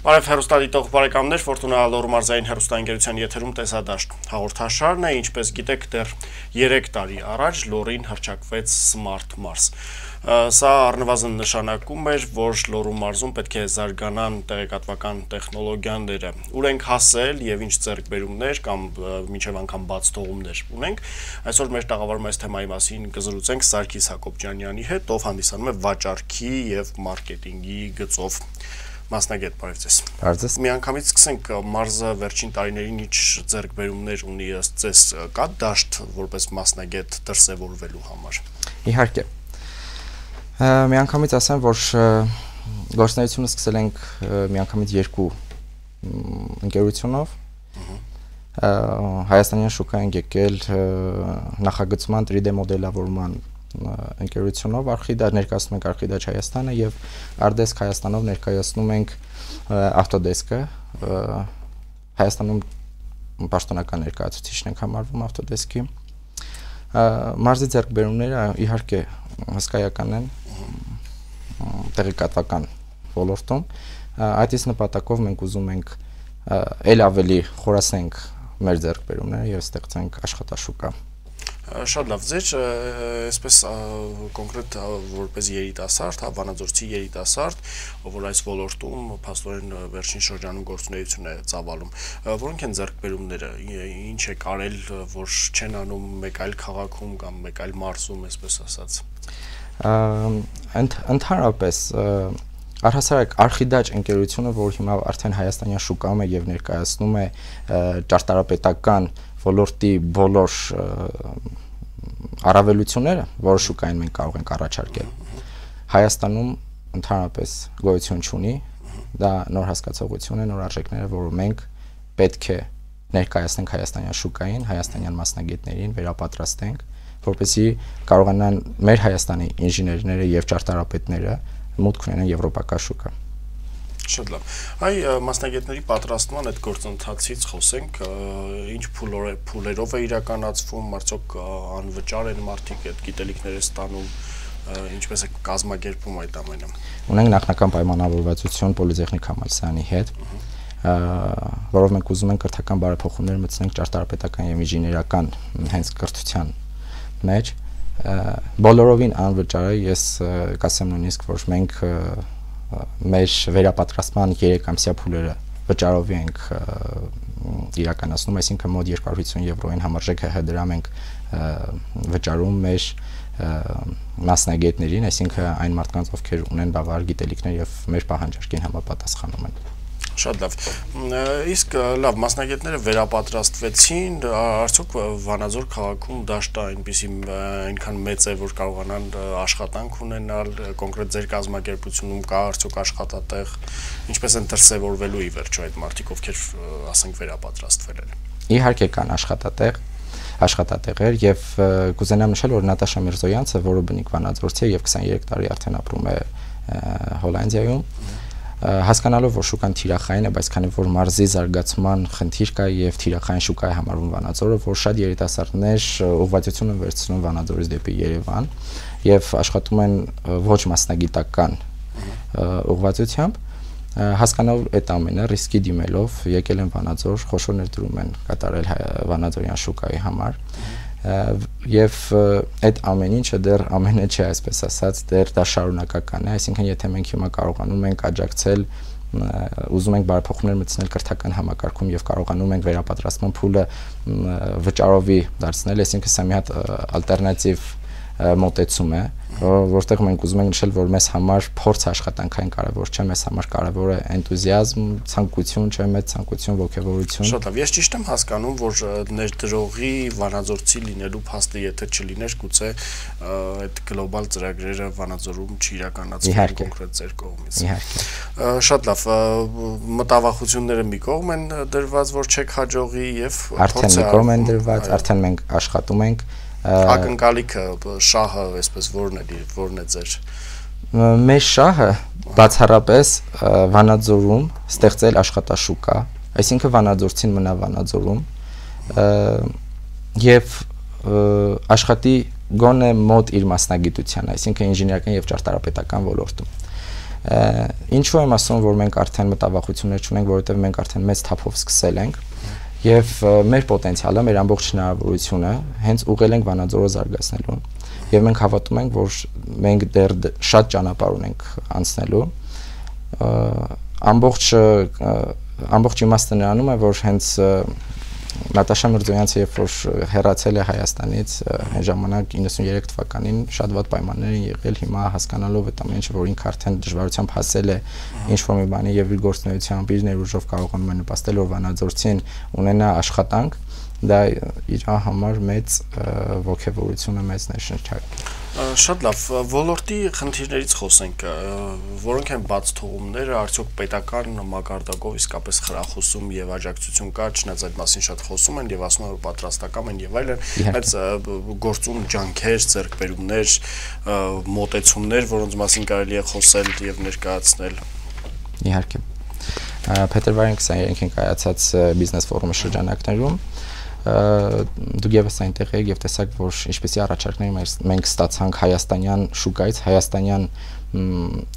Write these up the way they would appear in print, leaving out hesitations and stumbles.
Բարև հեռուստադիտող բարեկամներ, Ֆորտունա Լոռու մարզային հեռուստաընկերության եթերում տեսադաշտ հաղորդաշարն է, ինչպես գիտեք, դեռ 3 տարի առաջ Լոռին հռչակվեց Smart Մարզ։ Սա առնվազն նշանակում էր, որ Լոռու մարզում պետք է զարգանան տեղեկատվական տեխնոլոգիաները, ուր ենք հասել եւ ինչ ձեռքբերումներ կամ մինչեւ անգամ բաց թողումներ ունենք։ Այսօր մեր տաղավարում այս թեմայի մասին կզրուցենք Սարգիս Հակոբյանյանի հետ, ով հանդիսանում է վաճառքի եւ մարքեթինգի գծով մասնագետ, բարև ձեզ։ Բարև ձեզ։ Միանգամից սկսենք մարզը վերջին տարիներին ինչ ձեռքբերումներ ունի ըստ ձեզ, կա դաշտ որպես մասնագետ դրսևորվելու համար։ Իհարկե։ Միանգամից ասեմ, որ գործունեությունը սկսել ենք միանգամից 2 ընկերությունով։ Հայաստանյան շուկա ենք եկել նախագծման 3D մոդելավորման ընկերությունով ներկայացնում ենք Արխիդաչ Հայաստանը եւ Արդեսկ Հայաստանով ներկայացնում ենք ավտոդեսկը Հայաստանում պաշտոնական ներկայացուցիչն ենք համարվում ավտոդեսկի մարզի ձեռքբերումները իհարկե հսկայական են տեղեկատվական ոլորտում այդ իսկ նպատակով մենք ուզում ենք ել ավելի խորացնենք մեր ձեռքբերումները եւ ստեղծենք աշխատաշուկա Շատ լավ, ձեր այսպես կոնկրետ որպես երիտասարդ, Վանաձորցի երիտասարդ, որ այս ոլորտում փաստորեն վերջին շրջանում գործունեություն է ծավալում, որոնք են ձեռքբերումները, ինչ է կարել, որ չեն անում մեկ այլ քաղաքում կամ մեկ այլ մարզում, այսպես ասած։ Ընդհանրապես Առհասարակ Արխիդաչ ընկերությունը, որ հիմա արդեն հայաստանյան շուկայում է եւ ներկայացնում է ճարտարապետական ոլորտի բոլոր առավելությունները, որը շուկային մենք կարող ենք առաջարկել։ Հայաստանում ընդհանրապես գոյություն չունի, դա նոր հասկացողություն է, նոր արժեքներ, որը մենք պետք է ներկայացնենք հայաստանյան շուկային, հայաստանյան մասնագետներին վերապատրաստենք, որպեսզի կարողանան մեր Հայաստանի ինժեներները եւ ճարտարապետները մուտք ունենան եվրոպական շուկա։ Շատ լավ։ Այ մասնագետների պատրաստման այդ գործընթացից խոսենք, ինչ փուլերով է իրականացվում, արդյոք անվճար են մարդիկ այդ գիտելիքները ստանում, ինչպես է կազմակերպում այդ ամենը։ Ունենք նախնական պայմանավորվածություն Պոլիտեխնիկ համալսարանի հետ, որով մենք ուզում ենք կրթական բարեփոխումներ մտցնենք ճարտարապետական եւ ինժեներական հենց կրթության մեջ։ Բոլորովին անվճար է, ես կասեմ նույնիսկ, որ մենք մեր վերապատրաստման 3-ամսյա փուլերը վճարովի ենք իրականացնում, այսինքն մոտ 250 եվրոյին համարժեք դրամ ենք վճարում մեր մասնագետներին, այսինքն այն մարդկանց, ովքեր ունեն բավարար գիտելիքներ եւ մեր պահանջարկին համապատասխանում են։ Շատ լավ։ Իսկ լավ, մասնագետները վերապատրաստվեցին, արդյոք Վանաձոր քաղաքում դաշտը այնքան մեծ է, որ կարողանան աշխատանք ունենալ, կոնկրետ ձեր կազմակերպությունում կա արդյոք աշխատատեղ, ինչպես են դրսևորվելու ի վերջո այդ մարդիկ, ովքեր ասենք վերապատրաստվել են։ Իհարկե կան աշխատատեղեր եւ կուզենամ նշել, որ Նատաշա Միրզոյանցը, որը բնիկ Վանաձորցի է եւ 23 տարի արդեն ապրում է Հոլանդիայում, հասկանալով, որ շուկան թիրախային է, բայց քանի որ մարզի զարգացման խնդիր կա եւ թիրախային շուկա է համարվում Վանաձորը, որ շատ երիտասարդներ ուղղվածություն են վերցնում Վանաձորից դեպի Երևան եւ աշխատում են ոչ մասնագիտական ուղղվածությամբ, հասկանալով այդ ամենը ռիսկի դիմելով եկել են Վանաձոր, խոշոր ներդրում են կատարել Վանաձորյան շուկայի համար եւ այդ ամեն ինչը դեռ ամենը չէ, այսպես ասած, դեռ դա շարունակական է, այսինքն եթե մենք հիմա կարողանում ենք աջակցել, ուզում ենք բարեփոխումներ մտցնել կրթական համակարգում եւ կարողանում ենք վերապատրաստման փուլը վճարովի դարձնել, այսինքն սա մի հատ ալտերնատիվ մոտեցում է, որտեղ մենք ուզում ենք նշել, որ մեզ համար փորձ աշխատանքային կարևոր չէ, մեզ համար կարևոր է էնտուզիազմ, ցանկություն, չէ, մեծ ցանկություն, ոգևորություն։ Շատ լավ, ես ճիշտ եմ հասկանում, որ ներդրողի Վանաձորցի լինելու փաստը եթե չլիներ, գուցե այդ գլոբալ ծրագրերը Վանաձորում չիրականացվեն կոնկրետ ձեր կողմից։ Իհարկե։ Շատ լավ, մտավախությունները մի կողմ են դրված, որ չեք հաջողի եւ արդեն մի կողմ են դրված, արդեն մենք աշխատում ենք Ակնկալիքը շահը այսպես որն է ձեր։ Մեր շահը բացառապես Վանաձորում ստեղծել աշխատաշուկա, այսինքն Վանաձորցին մնա Վանաձորում եւ աշխատի գոնե մոտ իր մասնագիտության, այսինքն ինժեներական եւ ճարտարապետական ոլորտում։ Ինչու եմ ասում, որ մենք արդեն մտավախություններ չունենք, որովհետև մենք արդեն մեծ թափով սկսել ենք եւ մեր պոտենցիալը, մեր ամբողջ հնարավորությունը հենց ուղղել ենք Վանաձորը զարգացնելու եւ մենք հավատում ենք, որ մենք դեռ շատ ճանապարհ ունենք անցնելու ամբողջ իմաստը նրանում է, որ հենց Նատաշա Միրզոյանցը երբ որ հեռացել է Հայաստանից այն ժամանակ 93 թվականին շատ վատ պայմաններ են եղել, հիմա հասկանալով այդ ամեն ինչը, որ ինքը արդեն դժվարությամբ հասել է ինչ-որ մի բանի եւ իր գործունեությամբ, իր ներուժով կարողանում է նպաստել, որ Վանաձորցին ունենա աշխատանք, դա իր համար մեծ ողջավորություն է, մեծ ներշնչակ։ Շատ լավ, ոլորտի խնդիրներից խոսենք, որոնք են բաց թողումները, արդյոք պետական մակարդակով իսկապես խրախուսում եւ աջակցություն կա, չնայած այդ մասին շատ խոսում են եւ ասում են, որ պատրաստական են եւ այլն, բայց գործում ջանքեր, ձեռքբերումներ, մոտեցումներ, որոնց մասին կարելի է խոսել եւ ներկայացնել։ Իհարկե։ Փետրվարին 23-ին կայացած բիզնես ֆորումի շրջանակներում դուք եւս այնտեղ եք եւ տեսաք, որ ինչպեսի առաջարկներ մենք ստացանք հայաստանյան շուկայից, հայաստանյան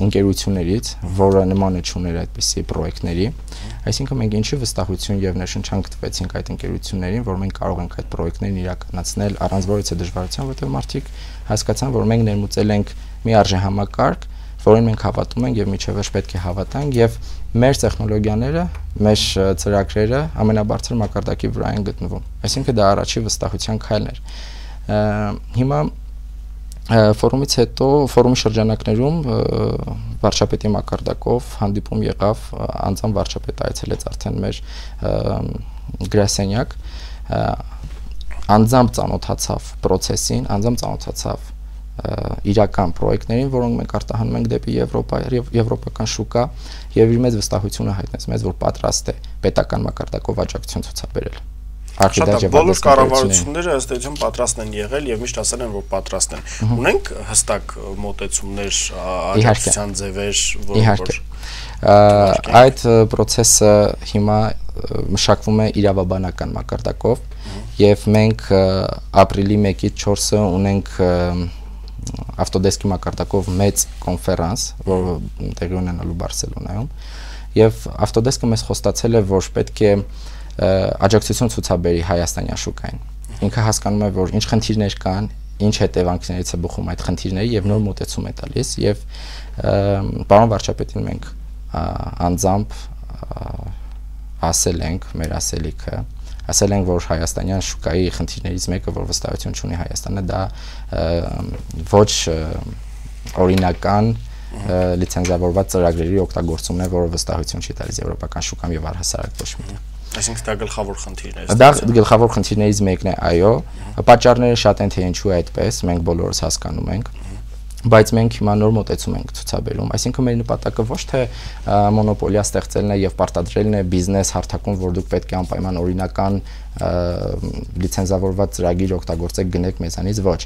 ընկերություններից, որը նման է չուներ այդպիսի պրոյեկտների, այսինքն մենք ինչի վստահություն եւ ներշնչանք տվեցինք այդ ընկերություններին, որ մենք կարող ենք այդ պրոյեկտներն իրականացնել առանց որևէ դժվարության, որտեղ մարդիկ հասկացան, որ մենք ներմուծել ենք մի արժեհամակարգ, որին մենք հավատում ենք եւ միջևերջ պետք է հավատանք եւ մեր տեխնոլոգիաները, մեր ծրագրերը ամենաբարձր մակարդակի վրա են գտնվում։ Այսինքն դա առաջի վստահության քայլն էր։ Հիմա ֆորումից հետո, ֆորումի շրջանակներում վարչապետի մակարդակով հանդիպում եղավ, անձամբ վարչապետը այցելեց արդեն մեր գրասենյակ, անձամբ ծանոթացավ process-ին, անձամբ ծանոթացավ իրական պրոյեկտներին, որոնք մենք արտահանում ենք դեպի Եվրոպա եւ եվրոպական շուկա եւ իր մեծ վստահությունը հայտնեց մեզ, որ պատրաստ է պետական մակարդակով աջակցություն ցուցաբերել։ Բոլոր կառավարությունները ըստ էության պատրաստ են եղել եւ միշտ ասել են, որ պատրաստ են։ Ունենք հստակ մոտեցումներ, աջակցության ձևեր, որոնք այդ process-ը հիմա մշակվում է իրավաբանական մակարդակով եւ մենք ապրիլի 1-ից 4-ը ունենք ավտոդեսկի մակարդակով մեծ կոնֆերանս, որը տեղի ունենալու Բարսելոնայում, եւ ավտոդեսկը մեզ խոստացել է, որ պետք է աջակցություն ցուցաբերի հայաստանյան շուկային։ Ինքը հասկանում է, որ ինչ խնդիրներ կան, ինչ հետևանքներից է բխում այդ խնդիրները եւ նոր մոտեցում է տալիս եւ պարոն վարչապետին մենք անձամբ ասել ենք մեր ասելիքը, ասել ենք, որ հայաստանյան շուկայի խնդիրներից մեկը, որ վստահություն չունի Հայաստանը, դա ոչ օրինական լիցենզավորված ծրագրերի օգտագործումն է, որը վստահություն չի տալիս եվրոպական շուկան եւ առհասարակ ոչ մեկը։ Այսինքն դա գլխավոր խնդիրն է։ Դա գլխավոր խնդիրներից մեկն է, այո, պատճառները շատ են, թե ինչու է այդպես, մենք բոլորս հասկանում ենք, բայց մենք հիմա նոր մոտեցում ենք ցուցաբերում, այսինքն մեր նպատակը ոչ թե մոնոպոլիա ստեղծելն է եւ պարտադրելն է բիզնես հարթակում, որ դուք պետք է անպայման օրինական լիցենզավորված ծրագիր օգտագործեք, գնեք մեզանից, ոչ։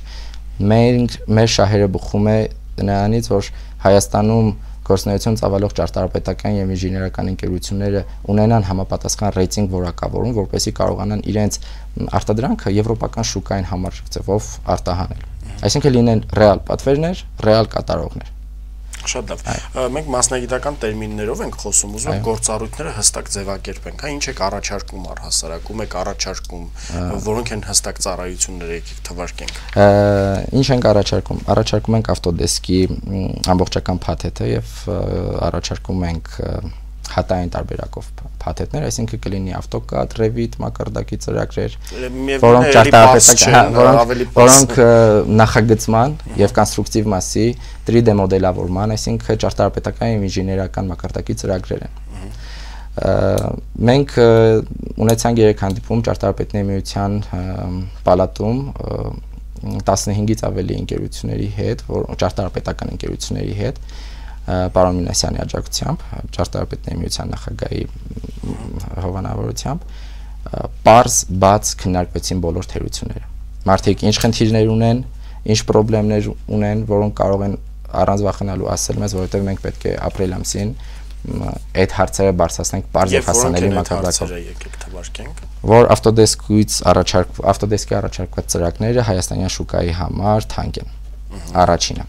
Մեր շահերը բխում է նրանից, որ Հայաստանում գործունեություն ծավալող ճարտարապետական եւ ինժեներական ընկերությունները ունենան համապատասխան ռեյտինգ որակավորում, որպեսզի կարողանան իրենց արտադրանքը եվրոպական շուկային համարժեքով արտահանել։ Այսինքն լինեն ռեալ պատվերներ, ռեալ կատարողներ։ Շատ լավ։ Մենք մասնագիտական տերմիններով ենք խոսում, ուզում ենք գործառույթները հստակ ձևակերպենք, հա, ինչ եք առաջարկում առհասարակ, ում եք առաջարկում, որոնք են հստակ ծառայությունները, եկեք թվարկենք։ Ինչ ենք առաջարկում։ Առաջարկում ենք ավտոդեսկի ամբողջական փաթեթը եւ առաջարկում ենք հատային տարբերակով փաթեթներ, այսինքն կլինի ավտոկադ, Revit մակարդակի ծրագրեր, որոնք նախագծման եւ կոնստրուկտիվ մասի 3D մոդելավորման, այսինքն ճարտարապետական եւ ինժեներական մակարդակի ծրագրեր են։ Մենք ունեցանք 3 հանդիպում ճարտարապետների միության պալատում 15-ից ավելի ընկերությունների հետ, ճարտարապետական ընկերությունների հետ, պարոն Մինասյանի աջակցությամբ, ճարտարապետների միության նախագահի հովանավորությամբ, պարզ բաց քննարկվեցին բոլոր թերությունները։ Մարդիկ ինչ խնդիրներ ունեն, ինչ խնդիրներ ունեն, որոնք կարող են առանց վախենալու ասել մեզ, որովհետև մենք պետք է ապրիլ ամսին այդ հարցերը բարձրացնենք պարզ եւ հասանելի մակարդակով։ Որ ավտոդեսկի առաջարկված ծրագրերը հայաստանյան շուկայի համար թանկ են։ Առաջինը։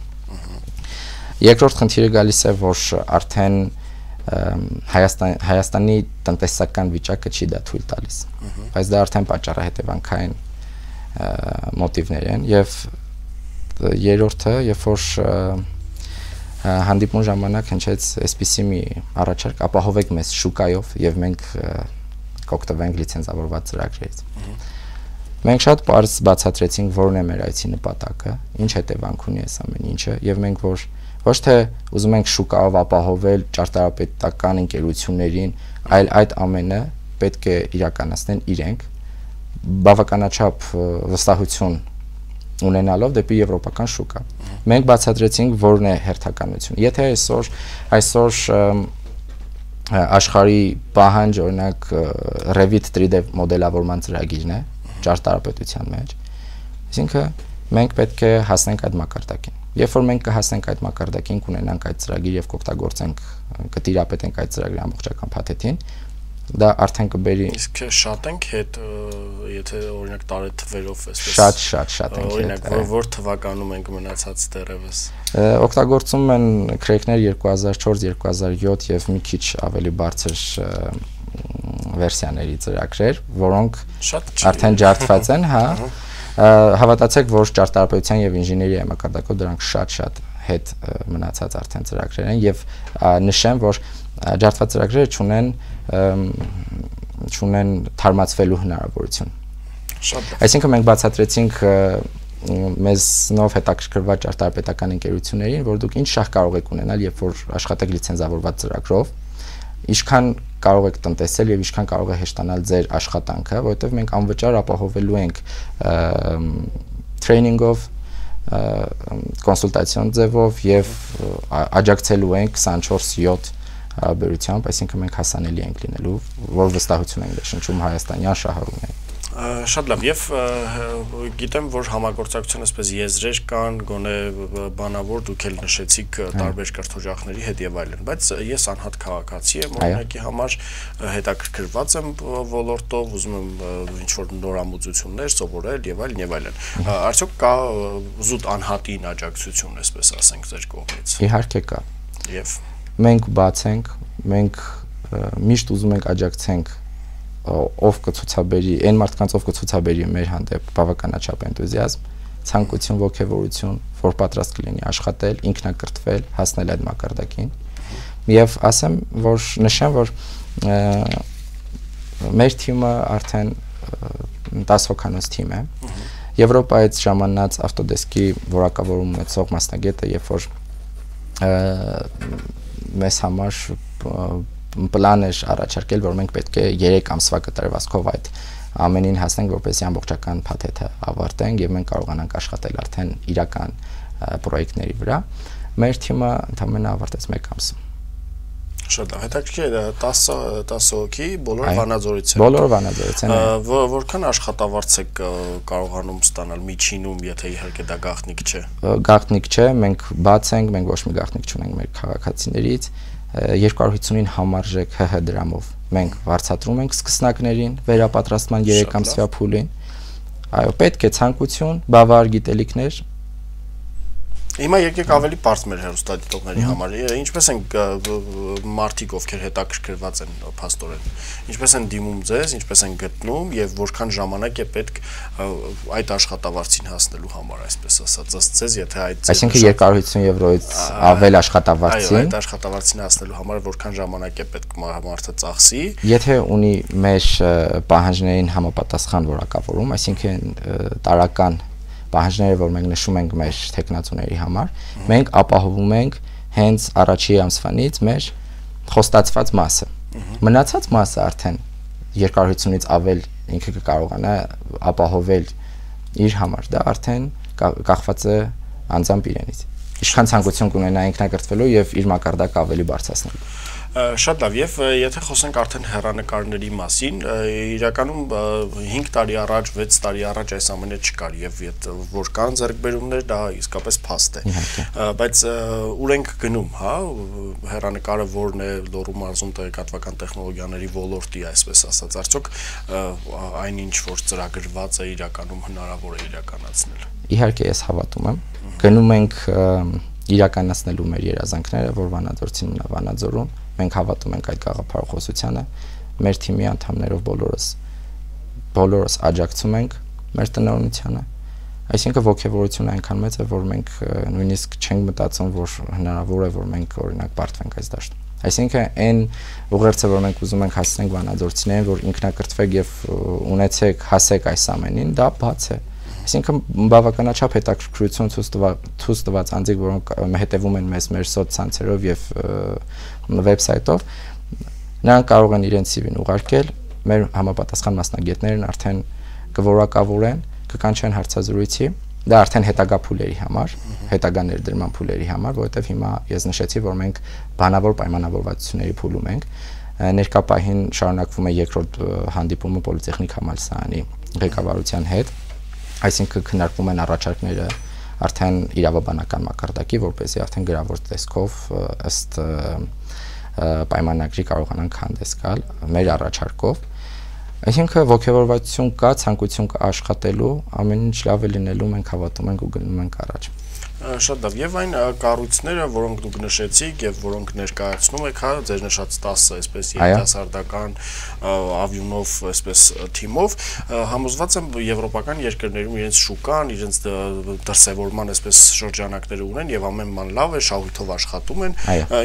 Երկրորդ խնդիրը գալիս է, որ արդեն Հայաստանի տնտեսական վիճակը չի դա թույլ տալիս, բայց դա արդեն պատճառահետևանքային մոտիվներ են, եւ երրորդը, երբ որ հանդիպուն ժամանակ հնչեց այսպիսի մի առաջարկ, ապահովեք մեզ շուկայով եւ մենք կօգտվենք լիցենզավորված ծրագրերից։ Մենք շատ պարզ բացատրեցինք որն է մեր այցի նպատակը, ինչ հետևանք ունի այս ամեն ինչը, եւ մենք որ ոչ թե ուզում ենք շուկայով ապահովել ճարտարապետական ընկերություններին, այլ այդ ամենը պետք է իրականացնեն իրենք, բավականաչափ վստահություն ունենալով դեպի եվրոպական շուկա։ Մենք բացատրեցինք որն է հերթականությունը։ Եթե այսօր աշխարհի պահանջ օրինակ Revit 3D մոդելավորման ծրագիրն է ճարտարապետության մեջ, այսինքն մենք պետք է հասնենք այդ մակարդակին։ Երբ որ մենք կհասնենք այդ մակարդակին, կունենանք այդ ծրագիր եւ կօգտագործենք, կտիրապետենք այդ ծրագրի ամբողջական փաթեթին, դա արդեն կբերի։ Իսկ շատ ենք հետ, եթե օրինակ տարեթվերով էսպես։ Շատ ենք հետ։ Օրինակ որ թվականում ենք մնացած դեռևս։ Օգտագործում են քրեքներ 2004-2007 եւ մի քիչ ավելի բարձր վերսիաների ծրագրեր, որոնք արդեն ջարդված են, հա։ Հավատացեք, որ ճարտարապետության եւ ինժեներիայի մակարդակով դրանք շատ հետ մնացած արդեն ծրագրեր են եւ նշեմ, որ ջարդված ծրագրերը չունեն թարմացվելու հնարավորություն։ Այսինքն մենք բացատրեցինք մեզնով հետաքրքրված ճարտարապետական ընկերություններին, որ դուք ինչ շահ կարող եք ունենալ, երբ որ աշխատեք լիցենզավորված ծրագրով, ինչքան կարող եք տնտեսել եւ ինչքան կարող է հեշտանալ ձեր աշխատանքը, որովհետեւ մենք անվճար ապահովելու ենք տրեյնինգով, կոնսուլտացիոն ձևով եւ աջակցելու ենք 24/7 հարաբերությամբ, այսինքն մենք հասանելի ենք լինելու, որ վստահություն ենք շնչում հայաստանյան շահառուներին։ Շատ լավ, եւ գիտեմ, որ համագործակցության այսպես եզրեր կան, գոնե բանավոր դուք էլ նշեցիք տարբեր կրթօջախների հետ եւ այլն, բայց ես անհատ քաղաքացի եմ, օրինակի համար հետաքրքրված եմ ոլորտով, ուզում եմ ինչ-որ նորամուծություններ սովորել եւ այլն եւ այլն։ Արդյոք կա զուտ անհատին աջակցություն, այսպես ասենք, ձեր կողմից։ Իհարկե կա։ Եվ մենք բաց ենք, մենք միշտ ուզում ենք աջակցենք ով կցուցաբերի, այն մարդկանց ով կցուցաբերի մեր հանդեպ բավականաչափ էնտուզիազմ, ցանկություն, ոգևորություն, որ պատրաստ կլինի աշխատել, ինքնակրթվել, հասնել այդ մակարդակին։ Եվ ասեմ, որ նշեմ, որ մեր թիմը արդեն 10 հոգանոց թիմ է։ Եվրոպայից ժամանած ավտոդեսկի որակավորում ունեցող մասնագետը, երբ որ մեզ համար պլան էր առաջարկել, որ մենք պետք է 3 ամսվա կտրվածքով այդ ամենին հասնենք, որպեսզի ամբողջական փաթեթը ավարտենք եւ մենք կարողանանք աշխատել արդեն իրական պրոյեկտների վրա։ Մեր թիմը ընդամենը ավարտեց 1 ամսում։ Շատ հետաքրքիր է, 10 հոգի, բոլորը Վանաձորից են։ Բոլորը Վանաձորից են։ Որքան աշխատավարձ եք կարողանում ստանալ միջինում, եթե իհարկե դա գաղտնիք չէ։ Գաղտնիք չէ, մենք բաց ենք, մենք ոչ մի գաղտնիք չունենք մեր քաղաքացիներից։ 250-ին համարժեք ՀՀ դրամով մենք վարձատրում ենք սկսնակներին վերապատրաստման 3 ամսվա փուլին։ Այո, պետք է ցանկություն, բավարար գիտելիքներ։ Հիմա եկեք ավելի բարձ մեր հեռուստադիտողների համար, ինչպես են մարդիկ, ովքեր հետաքրքրված են փաստորեն, ինչպես են դիմում ձեզ, ինչպես են գտնում եւ որքան ժամանակ է պետք այդ աշխատավարձին հասնելու համար, այսպես ասած, ձեզ եթե այդ այսինքն 250 եվրոից ավել աշխատավարձին, այդ աշխատավարձին հասնելու համար որքան ժամանակ է պետք մարդը ծախսի, եթե ունի մեր պահանջներին համապատասխան որակավորում, այսինքն տարական պահանջները, որ մենք նշում ենք մեր տեխնացուների համար, մենք ապահովում ենք հենց առաջի ամսվանից մեր խոստացված մասը։ Մնացած մասը արդեն 250-ից ավել ինքը կկարողանա ապահովել իր համար, դա արդեն կախված է անձամբ իրենից։ Ինչքան ցանկություն կունենա ինքնակրթվելու եւ իր մակարդակը ավելի բարձրացնելու։ Շատ լավ, եւ եթե խոսենք արդեն հեռանկարների մասին, իրականում 5 տարի առաջ, 6 տարի առաջ այս ամենը չկար եւ որ կան ձեռքբերումներ, դա իսկապես փաստ է։ Բայց ուր ենք գնում, հա, հեռանկարը որն է Լոռու մարզում տեղեկատվական տեխնոլոգիաների ոլորտի, այսպես ասած, արդյոք այնինչ որ ծրագրված է իրականում հնարավոր է իրականացնել։ Իհարկե ես հավատում եմ։ Գնում ենք իրականացնելու մեր երազանքները, որ Վանաձորցին մնա Վանաձորում, մենք հավատում ենք այդ գաղափարախոսությանը, մեր թիմի անդամներով բոլորս աջակցում ենք մեր տնօրինությանը, այսինքն ողջավորությունը այնքան մեծ է, որ մենք նույնիսկ չենք մտածում, որ հնարավոր է, որ մենք օրինակ պարտվենք այս դաշտում։ Այսինքն այն ուղերձը, որ մենք ուզում ենք հասցնենք վանաձորցիներին, որ ինքնակրթվեք եւ ունեցեք, հասեք այս ամենին, դա բաց է։ Այսինքն բավականաչափ հետաքրքրություն ցույց տված անձիկ, որոնք հետևում են մեզ մեր սոցցանցերով եւ վեբսայթով, նրանք կարող են իրենց CV-ն ուղարկել, մեր համապատասխան մասնագետներն արդեն կորակավորեն, կկանչեն հարցազրույցի, դա արդեն հետագա փուլերի համար, հետագա ներդրման փուլերի համար, որովհետեւ հիմա ես նշեցի, որ մենք բանավոր պայմանավորվածությունների փուլում ենք, ներկա պահին շարունակվում է երկրորդ հանդիպումը պոլիտեխնիկ համալսարանի ղեկավարության հետ, այսինքն քննարկվում են առաջարկները արդեն իրավաբանական մակարդակի, որպեսզի արդեն գրավոր տեսքով ըստ պայմանագրի կարողանանք հանդես գալ մեր առաջարկով։ Այսինքն ողջավորվածություն կա, ցանկություն կա աշխատելու, ամեն ինչ լավ է լինելու, մենք հավատում ենք ու գնում ենք առաջ։ Շատ լավ, եւ այն կառույցները, որոնք դուք նշեցիք եւ որոնք ներկայացնում եք, հա, ձեր նշած տասը, այսպես երիտասարդական ավյունով, այսպես թիմով, համոզված եմ եվրոպական երկրներում իրենց շուկան, իրենց դրսևորման այսպես շրջանակները ունեն եւ ամեն բան լավ է, շահույթով աշխատում են,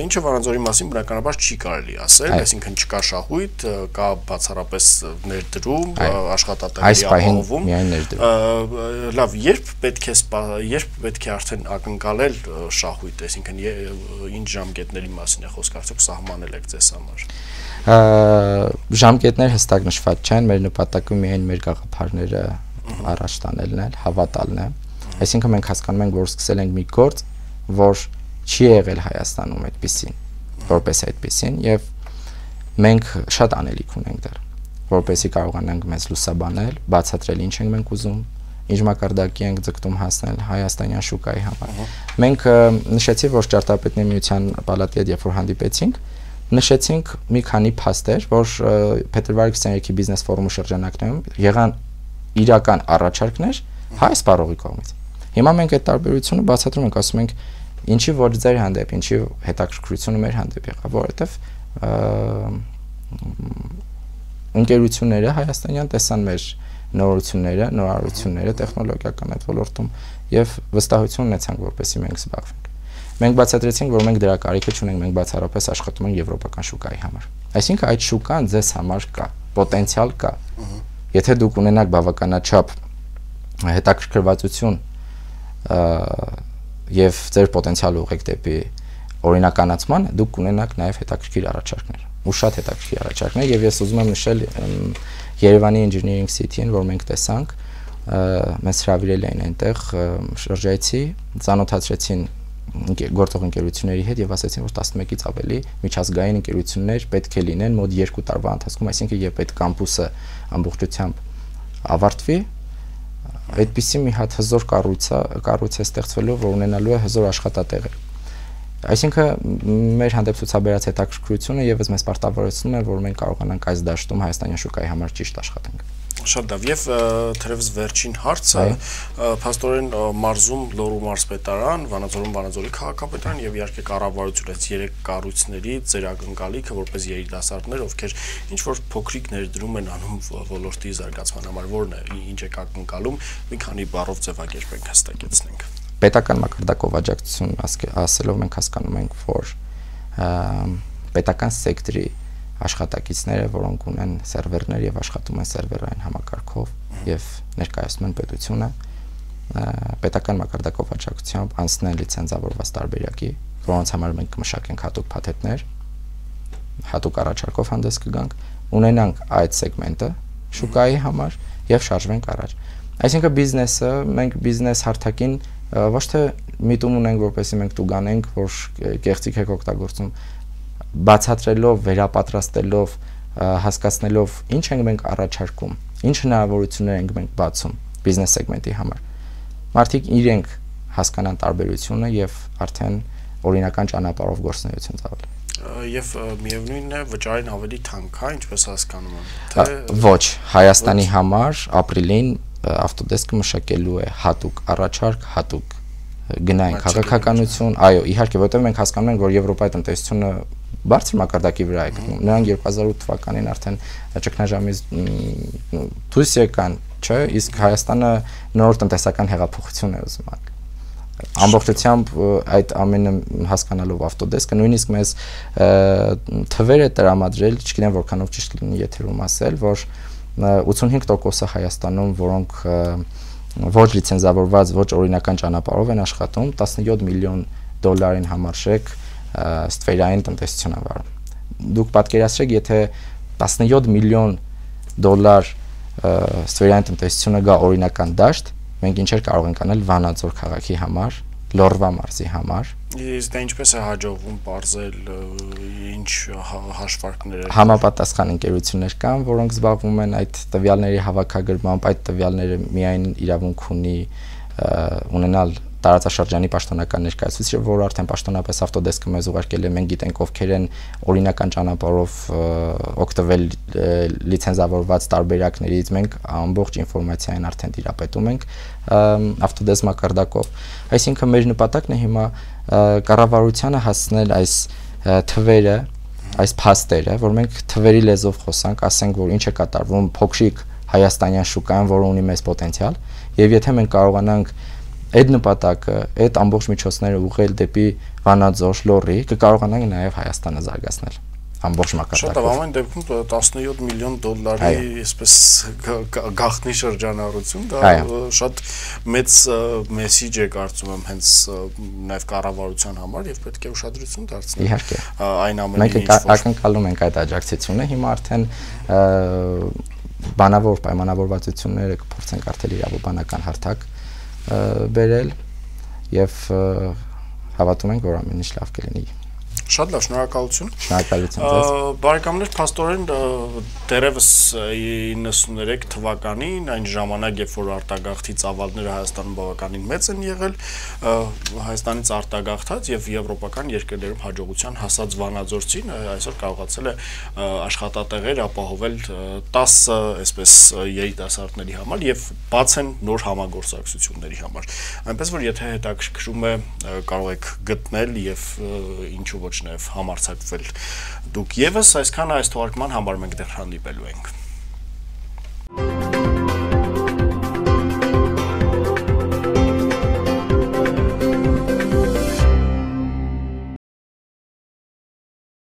ինչը Վանաձորի մասին բնականաբար չի կարելի ասել, այսինքն չկա շահույթ, կա բացառապես ներդրում, աշխատատեղերի ապահովում։ Լավ, երբ պետք է արդեն ակնկալել շահույթ, այսինքն ինչ ժամկետների մասին է խոսք, արդյոք սահմանել եք ձեզ համար։ Ժամկետներ հստակ նշված չեն, մեր նպատակը միայն մեր գաղափարները առաջ տանելն է, հավատալն է։ Այսինքն մենք հասկանում ենք, որ սկսել ենք մի գործ, որ չի եղել Հայաստանում այդպեսին, որպես այդպեսին, եւ մենք շատ անելիք ունենք դեռ, որպեսզի կարողանանք մեզ լուսաբանել, բացատրել ինչ ենք մենք ուզում, ինչ մակարդակի ենք ձգտում հասնել հայաստանյան շուկայի համար։ Մենք նշեցի, որ ճարտարապետների միության պալատի հետ երբ որ հանդիպեցինք, նշեցինք մի քանի փաստեր, որ փետրվարի 23-ի բիզնես ֆորումի շրջանակներում եղան իրական առաջարկներ հայ սպառողի կողմից։ Հիմա մենք այդ տարբերությունը բացատրում ենք, ասում ենք, ինչի որ ձեր հանդեպ, ինչի հետաքրքրությունը մեր հանդեպ եղավ, որովհետև ընկերությունները հայաստանյան տեսան մեր նորությունները, նորարարությունները տեխնոլոգիական այդ ոլորտում եւ վստահություն ունեցանք, որպեսզի մենք զբաղվենք։ Մենք բացատրեցինք, որ մենք դրա կարիքը չունենք, մենք բացառապես աշխատում ենք եվրոպական շուկայի համար։ Այսինքն այդ շուկան ձեզ համար կա, պոտենցիալ կա։ Եթե դուք ունենաք բավականաչափ հետաքրքրվածություն եւ ձեր պոտենցիալը ուղեք դեպի օրինականացման, դուք կունենաք նաեւ հետաքրքիր առաջարկներ, ու շատ հետաքրքիր առաջարկներ, եւ ես ուզում եմ նշել Երևանի Engineering City-ին, որ մենք տեսանք, մեզ հրավիրել էին այնտեղ շրջայցի, ծանոթացրեցին գործող ընկերությունների հետ եւ ասացին, որ 11-ից ավելի միջազգային ընկերություններ պետք է լինեն մոտ 2 տարվա ընթացքում, այսինքն երբ այդ կամպուսը ամբողջությամբ ավարտվի, այդպիսի մի հատ հզոր կառույց է ստեղծվելու, որ ունենալու է հզոր աշխատատեղեր։ Այսինքն մեր հանդեպ ցուցաբերած հետաքրքրությունը եւս մեզ պարտավորեցնում է, որ մենք կարողանանք այս դաշտում հայաստանյան շուկայի համար ճիշտ աշխատենք։ Շատ լավ, եւ թերևս վերջին հարցը, փաստորեն մարզում Լոռու մարզպետարան, Վանաձորում Վանաձորի քաղաքապետարան եւ իհարկե կառավարություն այս 3 կառույցների ձեր ակնկալիքը որպես երիտասարդներ, ովքեր ինչ որ փոքրիկ ներդրում են անում ոլորտի զարգացման համար, որն է, ինչ եք ակնկալում, մի քանի բառով ձևակերպենք, հստակեցնենք։ Պետական մակարդակով աջակցություն ասելով մենք հասկանում ենք, որ պետական սեկտորի աշխատակիցները, որոնք ունեն սերվերներ եւ աշխատում են սերվերային համակարգով եւ ներկայացնում են պետությունը, պետական մակարդակով աջակցությամբ անցնեն լիցենզավորված տարբերակի, որոնց համար մենք կմշակենք հատուկ փաթեթներ, հատուկ առաջարկով հանդես կգանք, ունենանք այդ սեգմենտը շուկայի համար եւ շարժվենք առաջ։ Այսինքն բիզնեսը, մենք բիզնես հարթակին ոչ թե միտում ունենք, որպեսզի մենք տուգանենք, որ կեղծիք եք օգտագործում, բացատրելով, վերապատրաստելով, հասկացնելով ինչ ենք մենք առաջարկում, ինչ հնարավորություններ ենք մենք բացում բիզնես սեգմենտի համար։ Մարդիկ իրենք հասկանան տարբերությունը եւ արդեն օրինական ճանապարհով գործունեություն ծավալեն։ Եվ միևնույնն է վճարին ավելի թանկ, հա, ինչպես հասկանում եմ, թե ոչ, Հայաստանի համար ապրիլին ավտոդեսկը մշակելու է հատուկ առաջարկ, հատուկ գնային քաղաքականություն, այո, իհարկե, որտեղ մենք հասկանում ենք, որ Եվրոպայի տնտեսությունը բարձր մակարդակի վրա է գտնվում։ Նրանք 2008 թվականին արդեն ճգնաժամից դուրս եկան, չէ, իսկ Հայաստանը նոր տնտեսական հեղափոխություն է ուզում անել։ Ամբողջությամբ այդ ամենը հասկանալով ավտոդեսկը նույնիսկ մեզ թվեր է տրամադրել, չգիտեմ որքանով ճիշտ լինի եթերում ասել, որ 85% Հայաստանում, որոնք ոչ լիցենզավորված, ոչ օրինական ճանապարհով են աշխատում, 17 միլիոն դոլարին համարժեք ստվերային տնտեսություն են վարում։ Դուք պատկերացրեք, եթե 17 միլիոն դոլար ստվերային տնտեսությունը գա օրինական դաշտ, մենք ինչեր կարող ենք անել Վանաձոր քաղաքի համար, Լոռվա մարզի համար։ Իսկ դա ինչպես է հաջողվում պարզել, ինչ հաշվարկներ են։ Համապատասխան ընկերություններ կան, որոնք զբաղվում են այդ տվյալների հավաքագրմամբ, այդ տվյալները միայն իրավունք ունի ունենալ տարածաշրջանի պաշտոնական ներկայացուցիչը, որ արդեն պաշտոնապես ավտոդեսկը մեզ ուղարկել է, մենք գիտենք ովքեր են օրինական ճանապարհով օգտվել լիցենզավորված տարբերակներից, մենք ամբողջ ինֆորմացիան արդեն տիրապետում ենք ավտոդես մակարդակով։ Այսինքն մեր նպատակն է հիմա կառավարությանը հասցնել այս թվերը, այս փաստերը, որ մենք թվերի լեզվով խոսանք, ասենք, որ ինչ է կատարվում փոքրիկ հայաստանյան շուկայում, որը ունի մեծ պոտենցիալ, եւ եթե մենք կարողանանք այդ նպատակը, այդ ամբողջ միջոցները ուղղել դեպի Վանաձոր, Լոռի, կկարողանանք նաև Հայաստանը զարգացնել ամբողջ մակարդակով։ Շատ ամեն դեպքում 17 միլիոն դոլարի այսպես գաղտնի շրջանառություն, դա շատ մեծ մեսիջ է կարծում եմ հենց նաև կառավարության համար եւ պետք է ուշադրություն դարձնել։ Իհարկե։ Այն ամենին մենք ակնկալում ենք այդ աջակցությունը, հիմա արդեն բանավոր պայմանավորվածությունները կփորձենք արդեն իրավաբանական հարթակ բերել եւ հավատում ենք, որ ամեն ինչ լավ կլինի։ Շատ լավ, շնորհակալություն։ Շնորհակալություն ձեզ։ Բարեկամներ, փաստորեն դեռևս 93 թվականին, այն ժամանակ, երբ որ արտագաղթի ծավալները Հայաստանում բավականին մեծ են եղել, Հայաստանից արտագաղթած եւ եվրոպական երկրներում հաջողության հասած վանաձորցին այսօր կարողացել է աշխատատեղեր ապահովել 10 այսպես երիտասարդների համար եւ բաց են նոր համագործակցությունների համար։ Այնպես որ եթե հետաքրքրում է, կարող եք գտնել եւ ինչու ոչ նաև համարձակվել դուք եւս, այսքան այս թողարկման համար մենք դեռ հանդիպելու ենք։